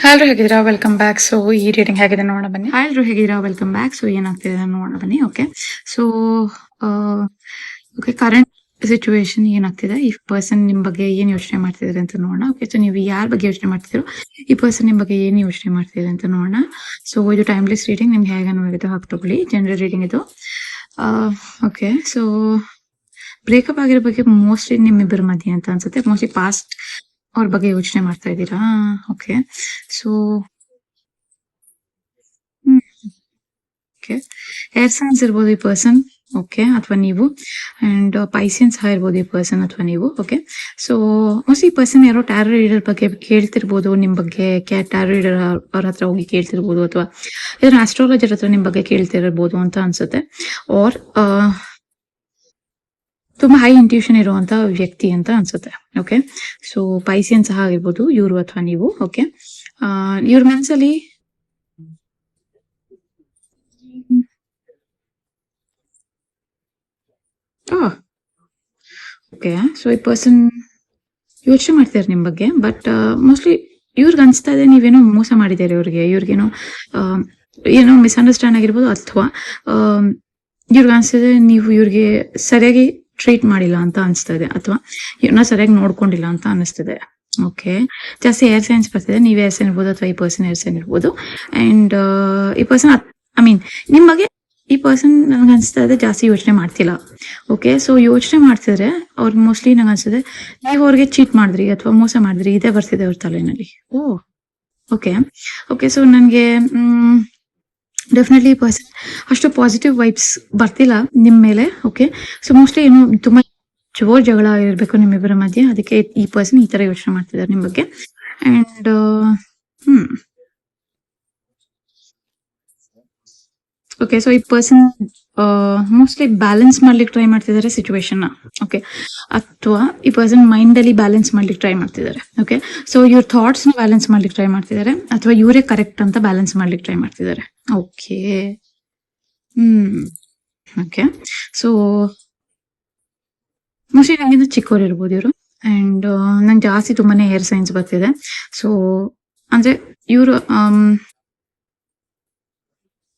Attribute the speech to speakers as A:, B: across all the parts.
A: ಎಲ್ರು ಹೇಗಿದ್ದೀರಾ? Welcome back. So ಈ ರೀಡಿಂಗ್ ಹೇಗಿದೆ ನೋಡೋಣ ಬನ್ನಿ. ಎಲ್ರು ಹೇಗಿದ್ದೀರಾ? Welcome back. ಸೊ ಏನಾಗ್ತಿದೆ ನೋಡೋಣ ಬನ್ನಿ. Okay, so okay, current situation ಏನಾಗ್ತಿದೆ, ಈ ಪರ್ಸನ್ ನಿಮ್ ಬಗ್ಗೆ ಏನ್ ಯೋಚನೆ ಮಾಡ್ತಿದ್ದಾರೆ ಅಂತ ನೋಡೋಣ. ಓಕೆ, ಸೊ ನೀವು ಯಾರ ಬಗ್ಗೆ ಯೋಚನೆ ಮಾಡ್ತಿದ್ದೀರೋ, ಈ ಪರ್ಸನ್ ನಿಮ್ ಬಗ್ಗೆ ಏನ್ ಯೋಚನೆ ಮಾಡ್ತಿದೆ ಅಂತ ನೋಡೋಣ. ಸೊ ಇದು ಟೈಮ್ಲೆಸ್ ರೀಡಿಂಗ್, ನಿಮ್ಗೆ ಹೇಗೆ ಅನ್ವಯಿಸುತ್ತೆ ಹಾಗೆ ತಗೊಳ್ಳಿ. ಜನರಲ್ ರೀಡಿಂಗ್ ಇದು. ಓಕೆ, ಸೊ ಬ್ರೇಕಪ್ ಆಗಿರೋ ಬಗ್ಗೆ ಮೋಸ್ಟ್ಲಿ ನಿಮ್ಮಿಬ್ಬರ ಮಧ್ಯೆ ಅಂತ ಅನ್ಸುತ್ತೆ. ಮೋಸ್ಟ್ಲಿ ಪಾಸ್ಟ್ ಅವ್ರ ಬಗ್ಗೆ ಯೋಚನೆ ಮಾಡ್ತಾ ಇದ್ದೀರಾ. Okay, so okay, air science ಇರ್ಬೋದು ಈ ಪರ್ಸನ್, ಓಕೆ, ಅಥವಾ ನೀವು. ಅಂಡ್ ಪೈಸಿಯನ್ ಸಹ ಇರ್ಬೋದು ಈ ಪರ್ಸನ್ ಅಥವಾ ನೀವು. ಓಕೆ, ಸೊ ಮೋಸ್ಟ್ಲಿ ಈ ಪರ್ಸನ್ ಯಾರೋ ಟ್ಯಾರೋ ರೀಡರ್ ಬಗ್ಗೆ ಕೇಳ್ತಿರ್ಬೋದು, ನಿಮ್ ಬಗ್ಗೆ ಟ್ಯಾರೋ ರೀಡರ್ ಅವ್ರ ಹತ್ರ ಹೋಗಿ ಕೇಳ್ತಿರ್ಬೋದು, ಅಥವಾ ಯಾರೋ ಆಸ್ಟ್ರಾಲಜರ್ ಹತ್ರ ನಿಮ್ ಬಗ್ಗೆ ಕೇಳ್ತಿರ್ಬೋದು ಅಂತ ಅನ್ಸುತ್ತೆ. ಆರ್ ತುಂಬಾ ಹೈ ಇಂಟ್ಯೂಷನ್ ಇರುವಂತ ವ್ಯಕ್ತಿ ಅಂತ ಅನ್ಸುತ್ತೆ. ಓಕೆ, ಸೊ ಪೈಸಿಯನ್ ಸಹ ಆಗಿರ್ಬೋದು ಇವರು ಅಥವಾ ನೀವು. ಓಕೆ, ಇವ್ರ ಮನಸ್ಸಲ್ಲಿ ಓಕೆ, ಸೊ ಈ ಪರ್ಸನ್ ಯೋಚನೆ ಮಾಡ್ತಾರೆ ನಿಮ್ ಬಗ್ಗೆ. ಬಟ್ ಮೋಸ್ಟ್ಲಿ ಇವ್ರಿಗೆ ಅನ್ಸ್ತಾ ಇದೆ ನೀವೇನೋ ಮೋಸ ಮಾಡಿದ್ದೀರಿ ಇವ್ರಿಗೇನೋ ಏನೋ ಮಿಸ್ಅಂಡರ್ಸ್ಟ್ಯಾಂಡ್ ಆಗಿರ್ಬೋದು, ಅಥವಾ ಇವ್ರಿಗೆ ಅನ್ಸ್ತಿದೆ ನೀವು ಇವ್ರಿಗೆ ಸರಿಯಾಗಿ ಟ್ರೀಟ್ ಮಾಡಿಲ್ಲ ಅಂತ ಅನ್ಸ್ತಾ ಇದೆ, ಅಥವಾ ಇವ್ರನ್ನ ಸರಿಯಾಗಿ ನೋಡ್ಕೊಂಡಿಲ್ಲ ಅಂತ ಅನಿಸ್ತಿದೆ. ಓಕೆ, ಜಾಸ್ತಿ ಏರ್ ಸೈನ್ಸ್ ಬರ್ತಿದೆ. ನೀವ್ ಏರ್ ಸೈನ್ ಇರ್ಬೋದು ಅಥವಾ ಈ ಪರ್ಸನ್ ಏರ್ ಸೈನ್ ಇರ್ಬೋದು. ಅಂಡ್ ಈ ಪರ್ಸನ್ ಐ ಮೀನ್ ನಿಮ್ ಬಗ್ಗೆ ಈ ಪರ್ಸನ್ ನನ್ಗೆ ಅನ್ಸ್ತಾ ಇದೆ ಜಾಸ್ತಿ ಯೋಚನೆ ಮಾಡ್ತಿಲ್ಲ. ಓಕೆ, ಸೊ ಯೋಚನೆ ಮಾಡ್ತಿದ್ರೆ ಅವ್ರಿಗೆ ಮೋಸ್ಟ್ಲಿ ನಂಗೆ ಅನ್ಸುತ್ತೆ ನೀವು ಅವ್ರಿಗೆ ಚೀಟ್ ಮಾಡಿದ್ರಿ ಅಥವಾ ಮೋಸ ಮಾಡಿದ್ರಿ, ಇದೇ ಬರ್ತಿದೆ ಅವ್ರ ತಲೆನಲ್ಲಿ. ಓಕೆ, ಓಕೆ, ಸೊ ನನಗೆ ಡೆಫಿನೆಟ್ಲಿ ಪರ್ಸನ್ ಅಷ್ಟು ಪಾಸಿಟಿವ್ ವೈಬ್ಸ್ ಬರ್ತಿಲ್ಲ ನಿಮ್ ಮೇಲೆ. ಓಕೆ, ಸೊ ಮೋಸ್ಟ್ಲಿ ಏನು ತುಂಬಾ ಜೋರ್ ಜಗಳ ಇರ್ಬೇಕು ನಿಮ್ಮಿಬ್ಬರ ಮಧ್ಯೆ, ಅದಕ್ಕೆ ಈ ಪರ್ಸನ್ ಈ ತರ ಯೋಚನೆ ಮಾಡ್ತಿದ್ದಾರೆ ನಿಮ್ ಬಗ್ಗೆ. ಅಂಡ್ ಓಕೆ, ಸೊ ಈ ಪರ್ಸನ್ ಮೋಸ್ಟ್ಲಿ ಬ್ಯಾಲೆನ್ಸ್ ಮಾಡ್ಲಿಕ್ಕೆ ಟ್ರೈ ಮಾಡ್ತಿದ್ದಾರೆ ಸಿಚುವೇಶನ್. ಓಕೆ, ಅಥವಾ ಈ ಪರ್ಸನ್ ಮೈಂಡ್ ಅಲ್ಲಿ ಬ್ಯಾಲೆನ್ಸ್ ಮಾಡ್ಲಿಕ್ಕೆ ಟ್ರೈ ಮಾಡ್ತಿದ್ದಾರೆ. ಓಕೆ, ಸೊ ಇವ್ರ ಥಾಟ್ಸ್ ನ ಬ್ಯಾಲೆನ್ಸ್ ಮಾಡ್ಲಿಕ್ಕೆ ಟ್ರೈ ಮಾಡ್ತಿದ್ದಾರೆ, ಅಥವಾ ಇವರೇ ಕರೆಕ್ಟ್ ಅಂತ ಬ್ಯಾಲೆನ್ಸ್ ಮಾಡ್ಲಿಕ್ಕೆ ಟ್ರೈ ಮಾಡ್ತಿದ್ದಾರೆ. ಓಕೆ, ಓಕೆ, ಸೊ ಮೋಸ್ಟ್ಲಿ ನಂಗಿಂತ ಚಿಕ್ಕವ್ರು ಇರ್ಬೋದು ಇವರು. ಅಂಡ್ ನಂಗೆ ಜಾಸ್ತಿ ತುಂಬಾನೇ ಏರ್ ಸೈನ್ಸ್ ಬರ್ತಿದೆ. ಸೊ ಅಂದ್ರೆ ಇವರು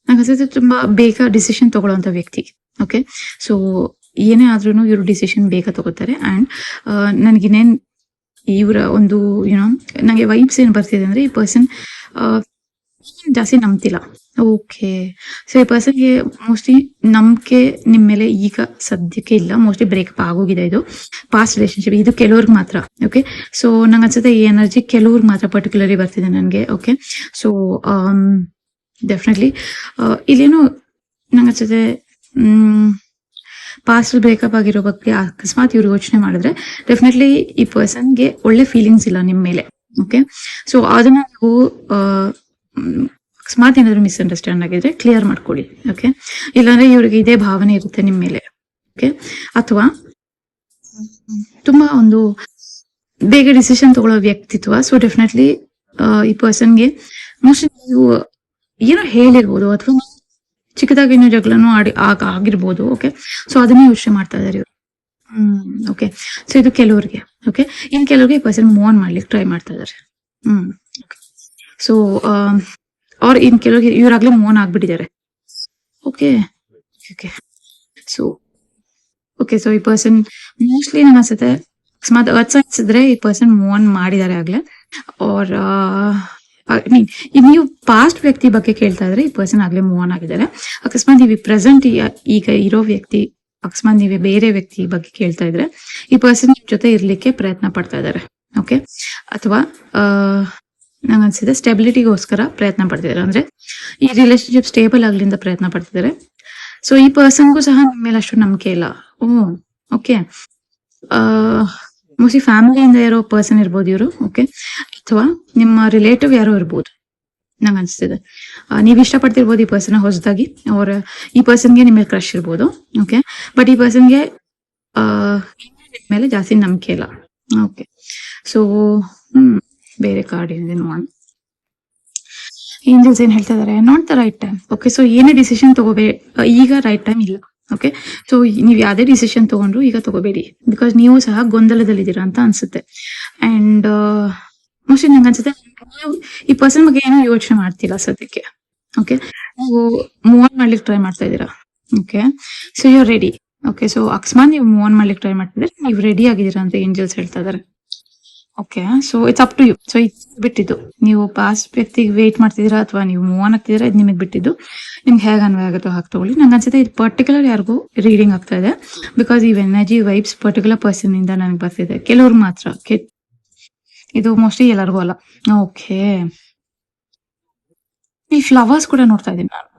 A: ನಂಗೆ ತುಂಬಾ ಬೇಗ ಡಿಸಿಷನ್ ತಗೊಳ್ಳೋಂತ ವ್ಯಕ್ತಿ. ಓಕೆ, ಸೊ ಏನೇ ಆದ್ರೂ ಇವರು ಡಿಸಿಷನ್ ಬೇಗ ತಗೋತಾರೆ. ಅಂಡ್ ನನ್ಗಿನ್ನೇನ್ ಇವರ ಒಂದು ಯುನೋ ನಂಗೆ ವೈಬ್ಸ್ ಏನ್ ಬರ್ತಿದೆ ಅಂದ್ರೆ ಈ ಪರ್ಸನ್ ಜಾಸ್ತಿ ನಂಬ್ತಿಲ್ಲ. ಓಕೆ, ಸೊ ಈ ಪರ್ಸನ್ಗೆ ಮೋಸ್ಟ್ಲಿ ನಂಬಿಕೆ ನಿಮ್ ಮೇಲೆ ಈಗ ಸದ್ಯಕ್ಕೆ ಇಲ್ಲ. ಮೋಸ್ಟ್ಲಿ ಬ್ರೇಕಪ್ ಆಗೋಗಿದೆ. ಇದು ಪಾಸ್ಟ್ ರಿಲೇಶನ್ಶಿಪ್, ಇದು ಕೆಲವ್ರಿಗೆ ಮಾತ್ರ. ಓಕೆ, ಸೊ ನಂಗೆ ಅನ್ಸುತ್ತೆ ಈ ಎನರ್ಜಿ ಕೆಲವ್ರಿಗೆ ಮಾತ್ರ ಪರ್ಟಿಕ್ಯುಲರ್ಲಿ ಬರ್ತಿದೆ ನನಗೆ. ಓಕೆ, ಸೊ ಡೆಫಿನೆಟ್ಲಿ ಇಲ್ಲೇನು ನಂಗೆ ಅನ್ಸುತ್ತೆ ಪಾಸ್ಟ್ ಬ್ರೇಕಪ್ ಆಗಿರೋ ಬಗ್ಗೆ ಅಕಸ್ಮಾತ್ ಇವ್ರು ಯೋಚನೆ ಮಾಡಿದ್ರೆ ಡೆಫಿನೆಟ್ಲಿ ಈ ಪರ್ಸನ್ಗೆ ಒಳ್ಳೆ ಫೀಲಿಂಗ್ಸ್ ಇಲ್ಲ ನಿಮ್ ಮೇಲೆ. ಓಕೆ, ಸೊ ಅದನ್ನ ನೀವು ಅಕಸ್ಮಾತ್ ಏನಾದ್ರು ಮಿಸ್ಅಂಡರ್ಸ್ಟ್ಯಾಂಡ್ ಆಗಿದ್ರೆ ಕ್ಲಿಯರ್ ಮಾಡ್ಕೊಳ್ಳಿ. ಓಕೆ, ಇಲ್ಲಾಂದ್ರೆ ಇವ್ರಿಗೆ ಇದೇ ಭಾವನೆ ಇರುತ್ತೆ ನಿಮ್ ಮೇಲೆ. ಓಕೆ, ಅಥವಾ ತುಂಬಾ ಒಂದು ಬೇಗ ಡಿಸಿಷನ್ ತಗೊಳ್ಳೋ ವ್ಯಕ್ತಿತ್ವ. ಸೊ ಡೆಫಿನೆಟ್ಲಿ ಈ ಪರ್ಸನ್ಗೆ ಮೋಸ್ಟ್ಲಿ ನೀವು ಏನೋ ಹೇಳಿರ್ಬೋದು, ಅಥವಾ ಚಿಕ್ಕದಾಗಿ ಏನೋ ಜಗಳನೂ ಆಗಿರ್ಬೋದು. ಓಕೆ, ಸೊ ಅದನ್ನೇ ಯೋಚನೆ ಮಾಡ್ತಾ ಇದಾರೆ ಇವರು. ಓಕೆ, ಸೊ ಇದು ಕೆಲವ್ರಿಗೆ. ಓಕೆ, ಇನ್ ಕೆಲವ್ರಿಗೆ ಈ ಪರ್ಸನ್ ಮೂವ್ ಆನ್ ಮಾಡ್ಲಿಕ್ಕೆ ಟ್ರೈ ಮಾಡ್ತಾ ಇದಾರೆ. ಸೊ ಅವ್ರ ಇನ್ ಕೆಲವ್ರಿಗೆ ಇವ್ರಾಗ್ಲೇ ಮೂವ್ ಆನ್ ಆಗ್ಬಿಟ್ಟಿದ್ದಾರೆ. Okay, okay, so okay, so ಈ ಪರ್ಸನ್ ಮೋಸ್ಟ್ಲಿ ನಂಗೆ ಅನ್ಸುತ್ತೆ ಅಕಸ್ಮಾತ್ ಸೈನ್ಸ್ ಇದ್ರೆ ಈ ಪರ್ಸನ್ ಮೂವ್ ಆನ್ ಮಾಡಿದ್ದಾರೆ ಆಗ್ಲೇ. ಆರ್ ಮೀನ್ ನೀವು ಪಾಸ್ಟ್ ವ್ಯಕ್ತಿ ಬಗ್ಗೆ ಕೇಳ್ತಾ ಇದ್ರೆ ಈ ಪರ್ಸನ್ ಆಗ್ಲೇ ಮೂವ್ ಆನ್ ಆಗಿದ್ದಾರೆ. ಅಕಸ್ಮಾತ್ ನೀವು ಪ್ರೆಸೆಂಟ್ ಈಗ ಇರೋ ವ್ಯಕ್ತಿ, ಅಕಸ್ಮಾತ್ ನೀವೇ ಬೇರೆ ವ್ಯಕ್ತಿ ಬಗ್ಗೆ ಕೇಳ್ತಾ ಇದ್ರೆ ಈ ಪರ್ಸನ್ ಜೊತೆ ಇರ್ಲಿಕ್ಕೆ ಪ್ರಯತ್ನ ಪಡ್ತಾ ಇದ್ದಾರೆ. ಓಕೆ, ಅಥವಾ ನಂಗೆ ಅನ್ಸಿದೆ ಸ್ಟೆಬಿಲಿಟಿಗೋಸ್ಕರ ಪ್ರಯತ್ನ ಪಡ್ತಿದ್ದಾರೆ, ಅಂದ್ರೆ ಈ ರಿಲೇಶನ್ಶಿಪ್ ಸ್ಟೇಬಲ್ ಆಗ್ಲಿಂದ ಪ್ರಯತ್ನ ಪಡ್ತಿದ್ದಾರೆ. ಸೊ ಈ ಪರ್ಸನ್ಗೂ ಸಹ ನಿಮ್ಮ ಮೇಲೆ ಅಷ್ಟು ನಂಬಿಕೆ ಇಲ್ಲ. ಓಕೆ, ಮೋಸ್ಟ್ಲಿ ಫ್ಯಾಮಿಲಿಯಿಂದ ಇರೋ ಪರ್ಸನ್ ಇರ್ಬೋದು ಇವರು. ಓಕೆ, ಅಥವಾ ನಿಮ್ಮ ರಿಲೇಟಿವ್ ಯಾರೋ ಇರ್ಬೋದು ನಂಗೆ ಅನ್ಸ್ತಿದೆ. ನೀವ್ ಇಷ್ಟಪಡ್ತಿರ್ಬೋದು ಈ ಪರ್ಸನ್ ಹೊಸದಾಗಿ, ಅವ್ರ ಈ ಪರ್ಸನ್ಗೆ ನಿಮ್ಮ ಮೇಲೆ ಕ್ರಶ್ ಇರ್ಬೋದು. ಓಕೆ, ಬಟ್ ಈ ಪರ್ಸನ್ಗೆ ನಿಮ್ಮ ಮೇಲೆ ಜಾಸ್ತಿ ನಂಬಿಕೆ ಇಲ್ಲ. ಓಕೆ, ಸೊ ಬೇರೆ ಕಾರ್ಡ್ ಇದೆ ನೋಡೋಣ. ಏಂಜಲ್ಸ್ ಏನ್ ಹೇಳ್ತಾ ಇದಾರೆ, not the right time. Okay, so ಏನೇ ಡಿಸಿಷನ್ ಈಗ ರೈಟ್ ಟೈಮ್ ಇಲ್ಲ. ಓಕೆ, ಸೊ ನೀವ್ ಯಾವ್ದೇ ಡಿಸಿಷನ್ ತಗೊಂಡ್ರು ಈಗ ತಗೋಬೇಡಿ, ಬಿಕಾಸ್ ನೀವು ಸಹ ಗೊಂದಲದಲ್ಲಿದ್ದೀರಾ ಅಂತ ಅನ್ಸುತ್ತೆ. ಅಂಡ್ ಮೋಸ್ಟ್ಲಿ ನಂಗೆ ಅನ್ಸುತ್ತೆ ನೀವು ಈ ಪರ್ಸನ್ ಬಗ್ಗೆ ಏನೋ ಯೋಚನೆ ಮಾಡ್ತಿಲ್ಲ ಸದ್ಯಕ್ಕೆ. ಓಕೆ, ನೀವು ಮೂವ್ ಆನ್ ಮಾಡ್ಲಿಕ್ಕೆ ಟ್ರೈ ಮಾಡ್ತಾ ಇದ್ದೀರಾ. Okay, so you are ready. Okay, so ಅಕಸ್ಮಾತ್ ನೀವು ಮೂವ್ ಆನ್ ಮಾಡ್ಲಿಕ್ಕೆ ಟ್ರೈ ಮಾಡ್ತಿದ್ರೆ ನೀವು ರೆಡಿ ಆಗಿದ್ದೀರಾ ಅಂತ ಏಂಜಲ್ಸ್ ಹೇಳ್ತಾ ಇದಾರೆ. Okay, so it's up to you. So ಇದು ಬಿಟ್ಟಿದ್ದು ನೀವು ಪಾಸ್ಟ್ ವ್ಯಕ್ತಿಗೆ ವೇಟ್ ಮಾಡ್ತಿದ್ದೀರಾ ಅಥವಾ ನೀವು ಮೂವ್ ಆನ್ ಆಗ್ತಿದ್ದೀರಾ, ಇದು ನಿಮಗೆ ಬಿಟ್ಟಿದ್ದು. ನಿಮ್ಗೆ ಹೇಗೆ ಅನ್ವಯ ಆಗುತ್ತೋ ಹಾಗೆ ತಗೊಳ್ಳಿ. ನಂಗೆ ಅನ್ಸುತ್ತೆ ಇದು ಪರ್ಟಿಕ್ಯುಲರ್ ಯಾರಿಗೂ ರೀಡಿಂಗ್ ಆಗ್ತಾ ಇದೆ, ಬಿಕಾಸ್ ಈ ಎನರ್ಜಿ ವೈಬ್ಸ್ ಪರ್ಟಿಕ್ಯುಲರ್ ಪರ್ಸನ್ ಇಂದ ನನಗೆ ಬರ್ತಿದೆ. ಕೆಲವ್ರು ಮಾತ್ರ, ಇದು ಮೋಸ್ಟ್ಲಿ ಎಲ್ಲರಿಗೂ ಅಲ್ಲ. ಓಕೆ, ಈ ಫ್ಲವರ್ಸ್ ಕೂಡ ನೋಡ್ತಾ ಇದ್ದೀನಿ ನಾನು.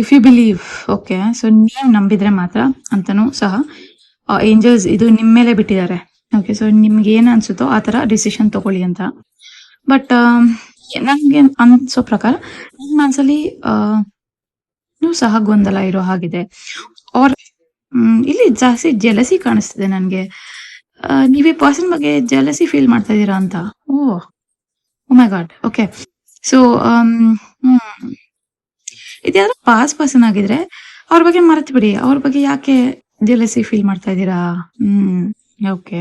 A: If you believe, okay, so ನೀವು ನಂಬಿದ್ರೆ ಮಾತ್ರ ಅಂತಾನೂ ಸಹ ಏಂಜಲ್ಸ್ ಇದು ನಿಮ್ಮ ಮೇಲೆ ಬಿಟ್ಟಿದ್ದಾರೆ. ಓಕೆ, ಸೊ ನಿಮ್ಗೆ ಏನ್ ಅನ್ಸುತ್ತೋ ಆ ತರ ಡಿಸಿಷನ್ ತಗೊಳ್ಳಿ ಅಂತ. ಬಟ್ ನನ್ಗೆ ಅನ್ಸೋ ಪ್ರಕಾರ ನನ್ನ ಮನ್ಸಲ್ಲಿ ನೀವು ಸಹ ಗೊಂದಲ ಇರೋ ಹಾಗಿದೆ. ಅವ್ರ ಇಲ್ಲಿ ಜಾಸ್ತಿ ಜೆಲಸಿ ಕಾಣಿಸ್ತಿದೆ ನನ್ಗೆ. ನೀವೇ ಪರ್ಸನ್ ಬಗ್ಗೆ ಜೆಲಸಿ ಫೀಲ್ ಮಾಡ್ತಾ ಇದೀರಾ ಅಂತ. Oh my god. Okay, so ಇದ್ಯಾವ್ದೋ ಪಾಸ್ ಪರ್ಸನ್ ಆಗಿದ್ರೆ ಅವ್ರ ಬಗ್ಗೆ ಮರೆತು ಬಿಡಿ. ಅವ್ರ ಬಗ್ಗೆ ಯಾಕೆ ಜೆಲಸಿ ಫೀಲ್ ಮಾಡ್ತಾ ಇದ್ದೀರಾ? Okay,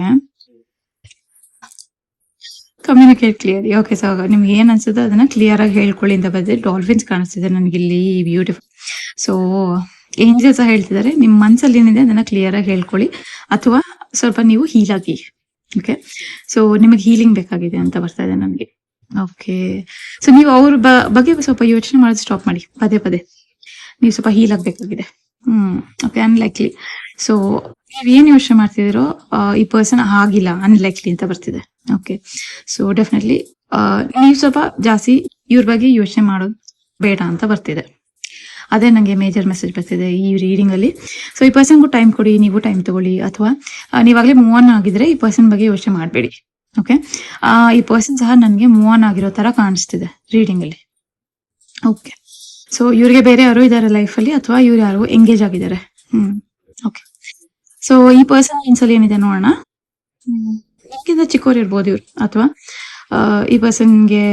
A: communicate clear. Okay, so ನಿಮ್ಗೆ ಏನ್ ಅನ್ಸುತ್ತೋ ಅದನ್ನ ಕ್ಲಿಯರ್ ಆಗಿ ಹೇಳ್ಕೊಳ್ಳಿ ಅಂತ ಬಂದ್ರೆ ಡಾಲ್ಫಿನ್ಸ್ ಕಾಣಿಸ್ತಿದೆ ನನಗೆ ಇಲ್ಲಿ. ಬ್ಯೂಟಿಫುಲ್. ಸೊ ಏಂಜಲ್ಸ್ ಹೇಳ್ತಿದ್ದಾರೆ ನಿಮ್ ಮನ್ಸಲ್ಲಿ ಏನಿದೆ ಅದನ್ನ ಕ್ಲಿಯರ್ ಆಗಿ ಹೇಳ್ಕೊಳ್ಳಿ, ಅಥವಾ ಸ್ವಲ್ಪ ನೀವು ಹೀಲ್ ಆಗಿ. ಓಕೆ, ಸೊ ನಿಮಗೆ ಹೀಲಿಂಗ್ ಬೇಕಾಗಿದೆ ಅಂತ ಬರ್ತಾ ಇದೆ ನನಗೆ. ಓಕೆ, ಸೊ ನೀವು ಅವ್ರ ಬಗ್ಗೆ ಸ್ವಲ್ಪ ಯೋಚನೆ ಮಾಡೋದು ಸ್ಟಾಪ್ ಮಾಡಿ. ಪದೇ ಪದೇ ನೀವು ಸ್ವಲ್ಪ ಹೀಲ್ ಆಗ್ಬೇಕಾಗಿದೆ. Okay, unlikely. ಸೊ ನೀವ್ ಏನ್ ಯೋಚನೆ ಮಾಡ್ತಿದಿರೋ ಈ ಪರ್ಸನ್ ಆಗಿಲ್ಲ, ಅನ್ಲೈಕ್ಲಿ ಅಂತ ಬರ್ತಿದೆ. ಓಕೆ, ಸೊ ಡೆಫಿನೆಟ್ಲಿ ನೀವು ಸ್ವಲ್ಪ ಜಾಸ್ತಿ ಇವ್ರ ಬಗ್ಗೆ ಯೋಚನೆ ಮಾಡೋದು ಬೇಡ ಅಂತ ಬರ್ತಿದೆ. ಅದೇ ನಂಗೆ ಮೇಜರ್ ಮೆಸೇಜ್ ಬರ್ತಿದೆ ಈ ರೀಡಿಂಗ್ ಅಲ್ಲಿ. ಸೊ ಈ ಪರ್ಸನ್ಗೂ ಟೈಮ್ ಕೊಡಿ, ನೀವು ಟೈಮ್ ತಗೊಳ್ಳಿ, ಅಥವಾ ನೀವಾಗ್ಲೇ ಮೂವ್ ಆನ್ ಆಗಿದ್ರೆ ಈ ಪರ್ಸನ್ ಬಗ್ಗೆ ಯೋಚನೆ ಮಾಡಬೇಡಿ. ಓಕೆ, ಈ ಪರ್ಸನ್ ಸಹ ನನ್ಗೆ ಮೂವ್ ಆನ್ ಆಗಿರೋ ತರ ಕಾಣಿಸ್ತಿದೆ ರೀಡಿಂಗ್ ಅಲ್ಲಿ. ಓಕೆ, ಸೊ ಇವ್ರಿಗೆ ಬೇರೆ ಯಾರು ಇದಾರೆ ಲೈಫ್ ಅಲ್ಲಿ, ಅಥವಾ ಇವ್ರು ಯಾರು ಎಂಗೇಜ್ ಆಗಿದ್ದಾರೆ. ಓಕೆ, ಸೊ ಈ ಪರ್ಸನ್ ಇನ್ಸಲ್ಲಿ ಏನಿದೆ ನೋಡೋಣ. ನಿಮ್ಗಿಂತ ಚಿಕ್ಕವ್ರು ಇರ್ಬೋದು ಇವ್ರು, ಅಥವಾ ಈ ಪರ್ಸನ್ಗೆ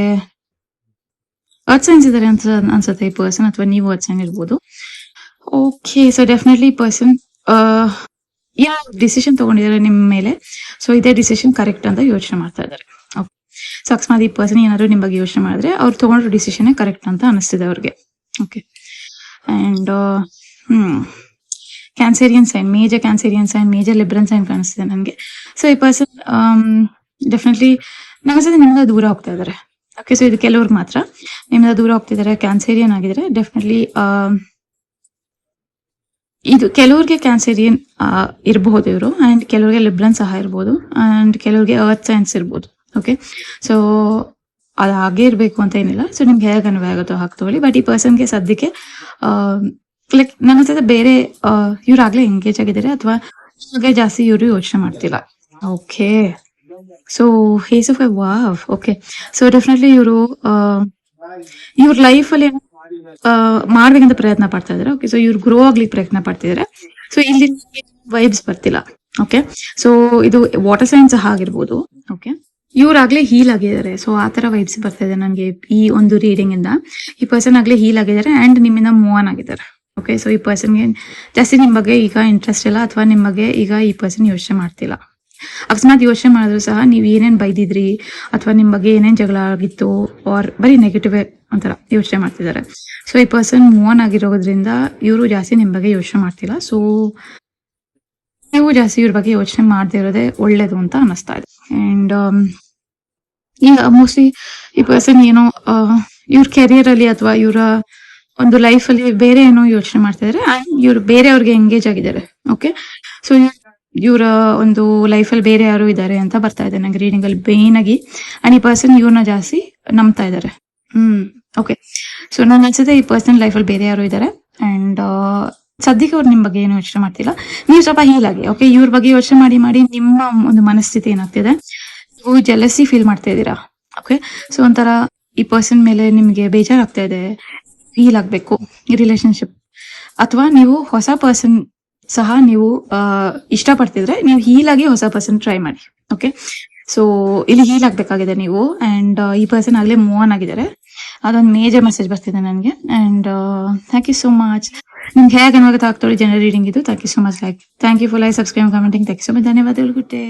A: ಅರ್ತ್ ಸೈನ್ಸ್ ಇದಾರೆ ಅಂತ ಅನ್ಸುತ್ತೆ ಈ ಪರ್ಸನ್, ಅಥವಾ ನೀವು ಅರ್ತ್ ಸೈನ್ ಇರ್ಬೋದು. ಓಕೆ, ಸೊ ಡೆಫಿನೆಟ್ಲಿ ಈ ಪರ್ಸನ್ ಯಾವ ಡಿಸಿಷನ್ ತಗೊಂಡಿದ್ದಾರೆ ನಿಮ್ಮ ಮೇಲೆ, ಸೊ ಇದೇ ಡಿಸಿಷನ್ ಕರೆಕ್ಟ್ ಅಂತ ಯೋಚನೆ ಮಾಡ್ತಾ ಇದ್ದಾರೆ. ಓಕೆ, ಸೊ ಅಕಸ್ಮಾತ್ ಈ ಪರ್ಸನ್ ಏನಾದ್ರು ನಿಮ್ ಬಗ್ಗೆ ಯೋಚನೆ ಮಾಡಿದ್ರೆ ಅವ್ರು ತಗೊಂಡ್ರ ಡಿಸಿಷನ್ ಕರೆಕ್ಟ್ ಅಂತ ಅನಿಸ್ತಿದೆ ಅವ್ರಿಗೆ. Okay, and Cancerian sign, major Cancerian sign, major Libran sign ಕಾಣಿಸ್ತಿದೆ ನನಗೆ. ಸೊ ಈ ಪರ್ಸನ್ ಡೆಫಿನೆಟ್ಲಿ ನನಗೆ ನಿಮ್ಮಿಂದ ದೂರ ಹೋಗ್ತಾ ಇದಾರೆ. ಓಕೆ, ಸೊ ಇದು ಕೆಲವ್ರಿಗೆ ಮಾತ್ರ. ನಿಮ್ಮಿಂದ ದೂರ ಹೋಗ್ತಿದ್ದಾರೆ, ಕ್ಯಾನ್ಸೇರಿಯನ್ ಆಗಿದ್ರೆ ಡೆಫಿನೆಟ್ಲಿ ಇದು ಕೆಲವ್ರಿಗೆ ಕ್ಯಾನ್ಸೇರಿಯನ್ ಇರಬಹುದು ಇವರು, ಅಂಡ್ ಕೆಲವ್ರಿಗೆ ಲಿಬ್ರನ್ ಸಹ ಇರ್ಬೋದು, ಅಂಡ್ ಕೆಲವ್ರಿಗೆ ಅರ್ತ್ ಸೈನ್ಸ್ ಇರ್ಬೋದು. ಓಕೆ, ಸೊ ಅದು ಹಾಗೆ ಇರ್ಬೇಕು ಅಂತ ಏನಿಲ್ಲ. ಸೊ ನಿಮ್ಗೆ ಹೇಗೆ ಅನ್ವಯ ಆಗುತ್ತೋ ಹಾಗೆ ತಗೊಳ್ಳಿ. ಬಟ್ ಈ ಪರ್ಸನ್ಗೆ ಸದ್ಯಕ್ಕೆ ಲೈಕ್ ನನ್ನ ಬೇರೆ ಇವ್ರಾಗ್ಲೇ ಎಂಗೇಜ್ ಆಗಿದ್ದಾರೆ, ಅಥವಾ ಇವಾಗ ಜಾಸ್ತಿ ಇವರು ಯೋಚನೆ ಮಾಡ್ತಿಲ್ಲ. ಓಕೆ, ಸೊ ಹೇಸ್ of wow. Okay, so definitely ಇವರು ಇವ್ರ ಲೈಫ್ ಅಲ್ಲಿ ಮಾಡ್ಬೇಕಂತ ಪ್ರಯತ್ನ ಪಡ್ತಾ ಇದಾರೆ. ಓಕೆ, ಸೊ ಇವ್ರು ಗ್ರೋ ಆಗ್ಲಿಕ್ಕೆ ಪ್ರಯತ್ನ ಪಡ್ತಿದ್ದಾರೆ. ಸೊ ಇಲ್ಲಿ ವೈಬ್ಸ್ ಬರ್ತಿಲ್ಲ. ಓಕೆ, ಸೊ ಇದು ವಾಟರ್ ಸೈನ್ಸ್ ಆಗಿರ್ಬೋದು. ಓಕೆ, ಇವ್ರಾಗ್ಲೇ ಹೀಲ್ ಆಗಿದ್ದಾರೆ. ಸೊ ಆತರ ವೈಬ್ಸ್ ಬರ್ತಾ ಇದೆ ನನಗೆ ಈ ಒಂದು ರೀಡಿಂಗ್ ಇಂದ. ಈ ಪರ್ಸನ್ ಆಗ್ಲೇ ಹೀಲ್ ಆಗಿದ್ದಾರೆ ಅಂಡ್ ನಿಮ್ಮಿಂದ ಮೂವ್ ಆನ್ ಆಗಿದ್ದಾರೆ. ಓಕೆ, ಸೊ ಈ ಪರ್ಸನ್ಗೆ ಜಾಸ್ತಿ ನಿಮ್ ಬಗ್ಗೆ ಈಗ ಇಂಟ್ರೆಸ್ಟ್ ಇಲ್ಲ, ಅಥವಾ ನಿಮ್ ಬಗ್ಗೆ ಈಗ ಈ ಪರ್ಸನ್ ಯೋಚನೆ ಮಾಡ್ತಿಲ್ಲ. ಅಕಸ್ಮಾತ್ ಯೋಚನೆ ಮಾಡಿದ್ರು ಸಹ ನೀವ್ ಏನೇನ್ ಬೈದಿದ್ರಿ, ಅಥವಾ ನಿಮ್ ಬಗ್ಗೆ ಏನೇನ್ ಜಗಳ ಆಗಿತ್ತು, ಆರ್ ಬರೀ ನೆಗೆಟಿವ್ ಒಂಥರ ಯೋಚನೆ ಮಾಡ್ತಿದ್ದಾರೆ. ಸೊ ಈ ಪರ್ಸನ್ ಮೂವ್ ಆನ್ ಆಗಿರೋದ್ರಿಂದ ಇವರು ಜಾಸ್ತಿ ನಿಮ್ ಬಗ್ಗೆ ಯೋಚನೆ ಮಾಡ್ತಿಲ್ಲ. ಸೊ ನೀವು ಜಾಸ್ತಿ ಇವ್ರ ಬಗ್ಗೆ ಯೋಚನೆ ಮಾಡದೇ ಇರೋದೇ ಒಳ್ಳೇದು ಅಂತ ಅನಿಸ್ತಾ ಇದೆ. ಅಂಡ್ ಈಗ ಮೋಸ್ಟ್ಲಿ ಈ ಪರ್ಸನ್ ಏನೋ ಇವ್ರ ಕೆರಿಯರ್ ಅಲ್ಲಿ ಅಥವಾ ಇವರ ಒಂದು ಲೈಫ್ ಅಲ್ಲಿ ಬೇರೆ ಏನೋ ಯೋಚನೆ ಮಾಡ್ತಿದ್ದಾರೆ. ಇವ್ರು ಬೇರೆಯವ್ರಿಗೆ ಎಂಗೇಜ್ ಆಗಿದ್ದಾರೆ. ಓಕೆ, ಸೊ ಇವರ ಒಂದು ಲೈಫ್ ಅಲ್ಲಿ ಬೇರೆ ಯಾರು ಇದ್ದಾರೆ ಅಂತ ಬರ್ತಾ ಇದೆ ನಂಗೆ ರೀಡಿಂಗ್ ಅಲ್ಲಿ ಮೇನ್ ಆಗಿ. ಅಂಡ್ ಈ ಪರ್ಸನ್ ಇವ್ರನ್ನ ಜಾಸ್ತಿ ನಂಬ್ತಾ ಇದ್ದಾರೆ. ಓಕೆ, ಸೊ ನನ್ ಅನ್ಸುತ್ತೆ ಈ ಪರ್ಸನ್ ಲೈಫ್ ಅಲ್ಲಿ ಬೇರೆ ಯಾರು ಇದ್ದಾರೆ. ಅಂಡ್ ಸದ್ಯಕ್ಕೆ ಅವ್ರು ನಿಮ್ ಬಗ್ಗೆ ಏನು ಯೋಚನೆ ಮಾಡ್ತಿಲ್ಲ. ನೀವು ಸ್ವಲ್ಪ ಹೀಲ್ ಆಗಿ. ಓಕೆ, ಇವ್ರ ಬಗ್ಗೆ ಯೋಚನೆ ಮಾಡಿ ಮಾಡಿ ನಿಮ್ಮ ಒಂದು ಮನಸ್ಥಿತಿ ಏನಾಗ್ತಿದೆ, ನೀವು ಜೆಲಸಿ ಫೀಲ್ ಮಾಡ್ತಾ ಇದ್ದೀರಾ. ಓಕೆ, ಸೊ ಒಂಥರ ಈ ಪರ್ಸನ್ ಮೇಲೆ ನಿಮ್ಗೆ ಬೇಜಾರಾಗ್ತಾ ಇದೆ, ಹೀಲ್ ಆಗ್ಬೇಕು ಈ ರಿಲೇಶನ್ಶಿಪ್, ಅಥವಾ ನೀವು ಹೊಸ ಪರ್ಸನ್ ಸಹ ನೀವು ಇಷ್ಟಪಡ್ತಿದ್ರೆ ನೀವು ಹೀಲ್ ಆಗಿ ಹೊಸ ಪರ್ಸನ್ ಟ್ರೈ ಮಾಡಿ. ಓಕೆ, ಸೊ ಇಲ್ಲಿ ಹೀಲ್ ಆಗ್ಬೇಕಾಗಿದೆ ನೀವು. ಅಂಡ್ ಈ ಪರ್ಸನ್ ಆಗ್ಲೇ ಮೂವ್ ಆನ್ ಆಗಿದ್ದಾರೆ. ಅದೊಂದು ಮೇಜರ್ ಮೆಸೇಜ್ ಬರ್ತಿದೆ ನನಗೆ. And thank you so much. ನಿಮ್ಗೆ ಹೇಗೆ ಅನ್ವಾಗುತ್ತೆ ಆಗ್ತೋಳಿ ಜನರಲ್ ರೀಡಿಂಗ್ ಇದು. Thank you so much. Thank you for like, subscribe, commenting. Thank you so much. ಧನ್ಯವಾದಗಳು. Good day.